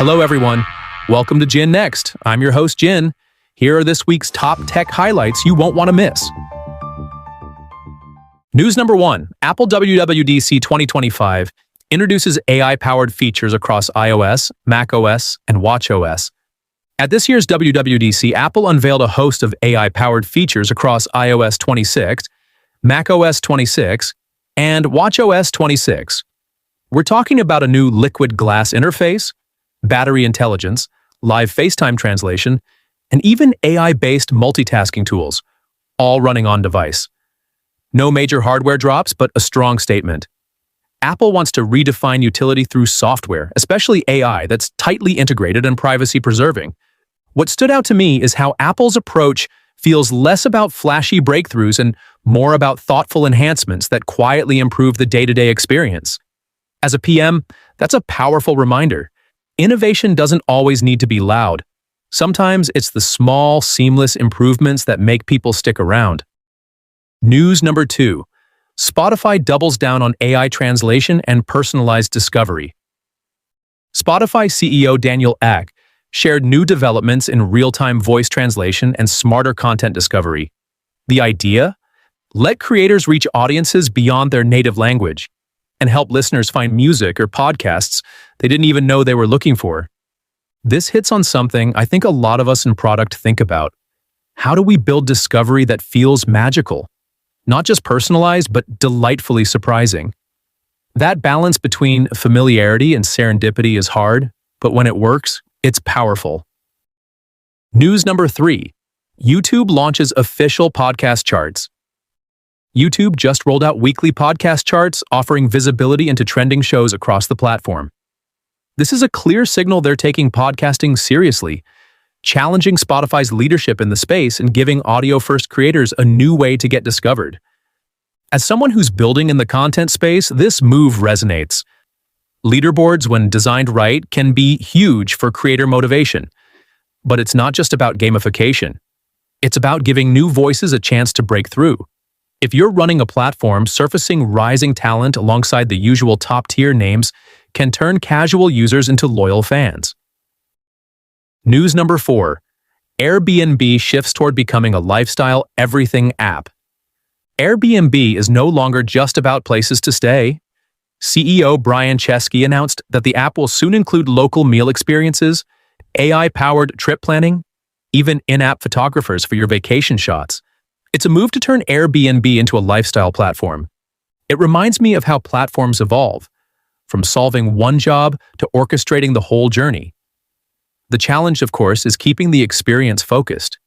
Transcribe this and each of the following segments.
Hello, everyone. Welcome to Jin Next. I'm your host, Jin. Here are this week's top tech highlights you won't want to miss. News number 1. Apple WWDC 2025 introduces AI-powered features across iOS, macOS, and watchOS. At this year's WWDC, Apple unveiled a host of AI-powered features across iOS 26, macOS 26, and watchOS 26. We're talking about a new liquid glass interface, battery intelligence, live FaceTime translation, and even AI-based multitasking tools, all running on device. No major hardware drops, but a strong statement. Apple wants to redefine utility through software, especially AI, that's tightly integrated and privacy-preserving. What stood out to me is how Apple's approach feels less about flashy breakthroughs and more about thoughtful enhancements that quietly improve the day-to-day experience. As a PM, that's a powerful reminder. Innovation doesn't always need to be loud. Sometimes it's the small, seamless improvements that make people stick around. News number 2. Spotify doubles down on AI translation and personalized discovery. Spotify CEO Daniel Ek shared new developments in real-time voice translation and smarter content discovery. The idea? Let creators reach audiences beyond their native language and help listeners find music or podcasts they didn't even know they were looking for. This hits on something I think a lot of us in product think about. How do we build discovery that feels magical? Not just personalized, but delightfully surprising. That balance between familiarity and serendipity is hard, but when it works, it's powerful. News number 3. YouTube launches official podcast charts. YouTube just rolled out weekly podcast charts, offering visibility into trending shows across the platform. This is a clear signal they're taking podcasting seriously, challenging Spotify's leadership in the space and giving audio-first creators a new way to get discovered. As someone who's building in the content space, this move resonates. Leaderboards, when designed right, can be huge for creator motivation. But it's not just about gamification. It's about giving new voices a chance to break through. If you're running a platform, surfacing rising talent alongside the usual top-tier names can turn casual users into loyal fans. News number 4. Airbnb shifts toward becoming a lifestyle everything app. Airbnb is no longer just about places to stay. CEO Brian Chesky announced that the app will soon include local meal experiences, AI-powered trip planning, even in-app photographers for your vacation shots. It's a move to turn Airbnb into a lifestyle platform. It reminds me of how platforms evolve, from solving one job to orchestrating the whole journey. The challenge, of course, is keeping the experience focused.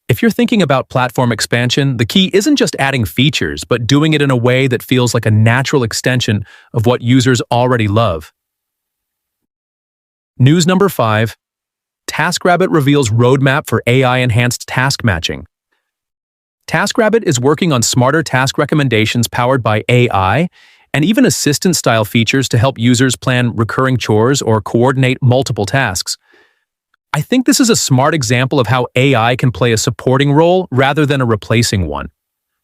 If you're thinking about platform expansion, the key isn't just adding features, but doing it in a way that feels like a natural extension of what users already love. News number 5. TaskRabbit reveals roadmap for AI-enhanced task matching. TaskRabbit is working on smarter task recommendations powered by AI and even assistant-style features to help users plan recurring chores or coordinate multiple tasks. I think this is a smart example of how AI can play a supporting role rather than a replacing one.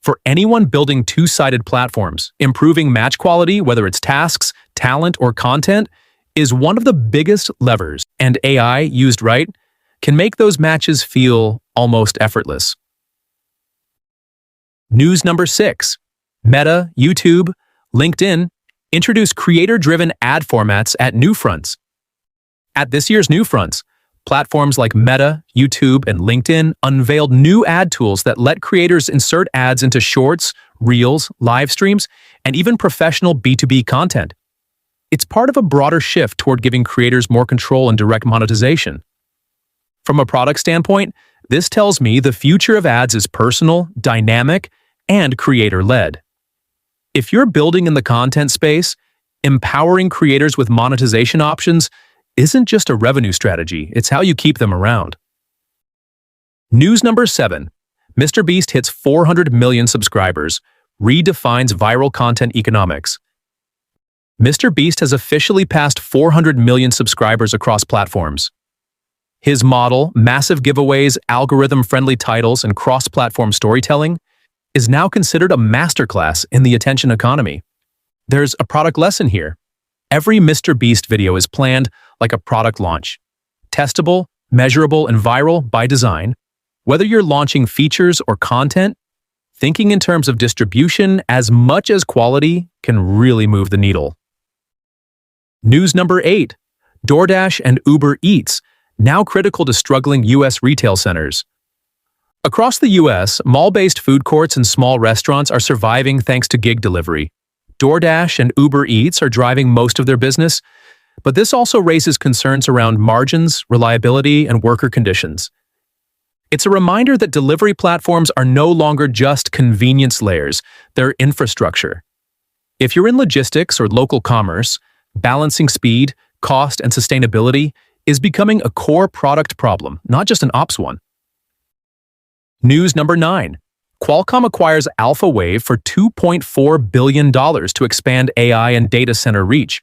For anyone building two-sided platforms, improving match quality, whether it's tasks, talent, or content, is one of the biggest levers, and AI, used right, can make those matches feel almost effortless. News number 6. Meta, YouTube, LinkedIn introduced creator-driven ad formats at NewFronts. At this year's NewFronts, platforms like Meta, YouTube, and LinkedIn unveiled new ad tools that let creators insert ads into shorts, reels, live streams, and even professional B2B content. It's part of a broader shift toward giving creators more control and direct monetization. From a product standpoint, this tells me the future of ads is personal, dynamic, and creator-led. If you're building in the content space, empowering creators with monetization options isn't just a revenue strategy, it's how you keep them around. News number 7. MrBeast hits 400 million subscribers, redefines viral content economics. MrBeast has officially passed 400 million subscribers across platforms. His model, massive giveaways, algorithm-friendly titles, and cross-platform storytelling is now considered a masterclass in the attention economy. There's a product lesson here. Every Mr. Beast video is planned like a product launch. Testable, measurable, and viral by design. Whether you're launching features or content, thinking in terms of distribution as much as quality can really move the needle. News number 8. DoorDash and Uber Eats, now critical to struggling U.S. retail centers. Across the U.S., mall-based food courts and small restaurants are surviving thanks to gig delivery. DoorDash and Uber Eats are driving most of their business, but this also raises concerns around margins, reliability, and worker conditions. It's a reminder that delivery platforms are no longer just convenience layers, they're infrastructure. If you're in logistics or local commerce, balancing speed, cost, and sustainability is becoming a core product problem, not just an ops one. News number 9. Qualcomm acquires Alphawave for $2.4 billion to expand AI and data center reach.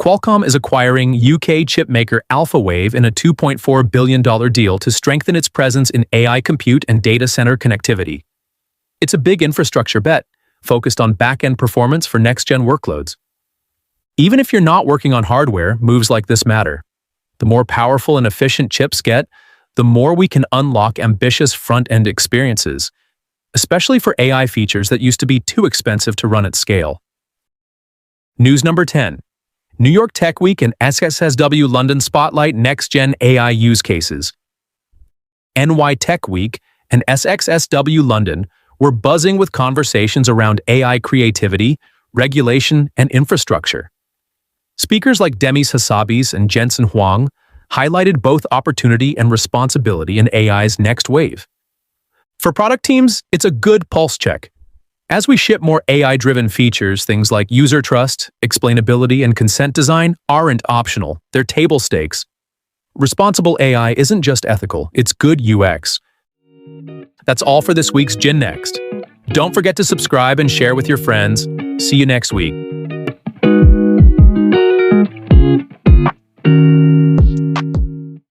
Qualcomm is acquiring UK chipmaker Alphawave in a $2.4 billion deal to strengthen its presence in AI compute and data center connectivity. It's a big infrastructure bet, focused on back-end performance for next-gen workloads. Even if you're not working on hardware, moves like this matter. The more powerful and efficient chips get, the more we can unlock ambitious front-end experiences, especially for AI features that used to be too expensive to run at scale. News number 10. New York Tech Week and SXSW London spotlight next-gen AI use cases. NY Tech Week and SXSW London were buzzing with conversations around AI creativity, regulation, and infrastructure. Speakers like Demis Hassabis and Jensen Huang highlighted both opportunity and responsibility in AI's next wave. For product teams, it's a good pulse check. As we ship more AI-driven features, things like user trust, explainability, and consent design aren't optional, they're table stakes. Responsible AI isn't just ethical, it's good UX. That's all for this week's Jin Next. Don't forget to subscribe and share with your friends. See you next week.